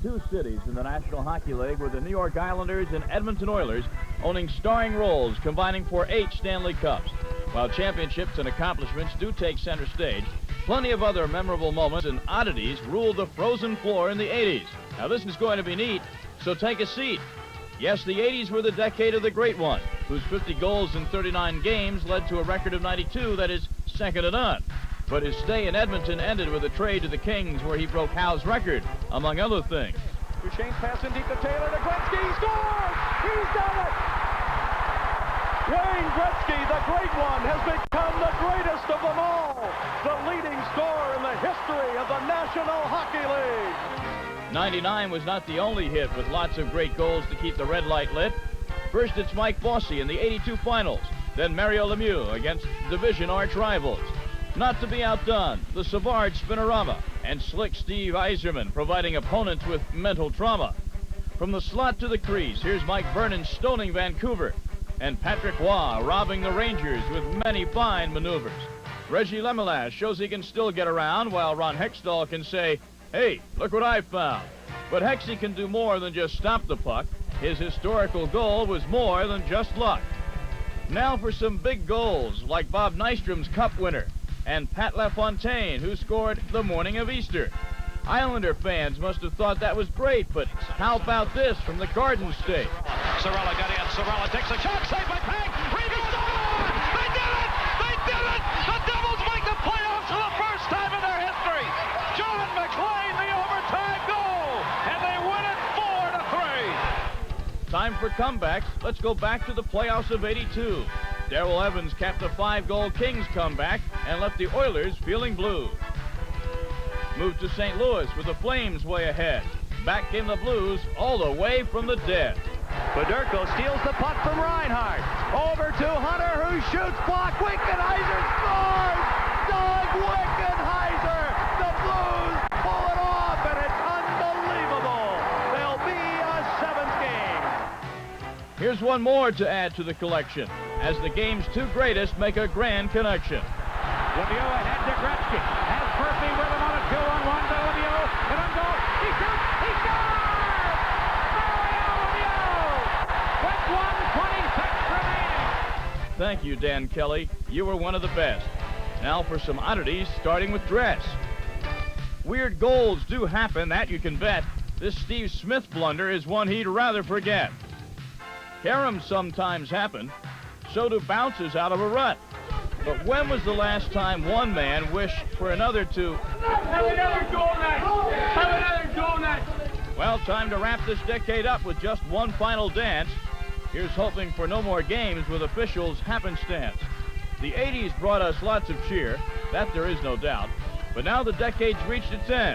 Two cities in the National Hockey League were the New York Islanders and Edmonton Oilers, owning starring roles combining for 8 Stanley Cups. While championships and accomplishments do take center stage, plenty of other memorable moments and oddities ruled the frozen floor in the 80s. Now this is going to be neat, so take a seat. Yes, the 80s were the decade of the Great One, whose 50 goals in 39 games led to a record of 92 that is second to none. But his stay in Edmonton ended with a trade to the Kings where he broke Howe's record, among other things. Duchesne's pass in deep to Taylor to Gretzky. He scores! He's done it! Wayne Gretzky, the Great One, has become the greatest of them all. The leading scorer in the history of the National Hockey League. 99 was not the only hit with lots of great goals to keep the red light lit. First, it's Mike Bossy in the 82 finals. Then Mario Lemieux against division arch rivals. Not to be outdone, the Savard Spinorama and slick Steve Yzerman providing opponents with mental trauma. From the slot to the crease, here's Mike Vernon stoning Vancouver and Patrick Waugh robbing the Rangers with many fine maneuvers. Reggie Lemelin shows he can still get around while Ron Hextall can say, "Hey, look what I found." But Hexy can do more than just stop the puck. His historical goal was more than just luck. Now for some big goals like Bob Nystrom's Cup winner and Pat LaFontaine, who scored the morning of Easter. Islander fans must have thought that was great, but how about this from the Garden State? Sorella got in. Sorella takes a shot. Saved by Pang. Rebound. They did it! They did it! The Devils make the playoffs for the first time in their history. John McClain, the overtime goal, and they win it 4-3. Time for comebacks. Let's go back to the playoffs of '82. Darrell Evans capped a 5-goal Kings comeback and left the Oilers feeling blue. Moved to St. Louis with the Flames way ahead. Back came the Blues all the way from the dead. Federico steals the puck from Reinhardt. Over to Hunter, who shoots block. Wickenheiser scores! Doug Wickenheiser! The Blues pull it off, and it's unbelievable. There'll be a 7th game. Here's one more to add to the collection, as the game's 2 greatest make a grand connection. Lemieux ahead to Gretzky. Has Murphy with him on a 2-on-1 to Lemieux. And on goal. He shoots. He scores! Mario Lemieux! With 1:26 remaining. Thank you, Dan Kelly. You were one of the best. Now for some oddities, starting with dress. Weird goals do happen, that you can bet. This Steve Smith blunder is one he'd rather forget. Caroms sometimes happen. So do bounces out of a rut. But when was the last time one man wished for another to have another goal night? Have another goal night. Well, time to wrap this decade up with just one final dance. Here's hoping for no more games with officials' happenstance. The 80s brought us lots of cheer, that there is no doubt. But now the decade's reached its end.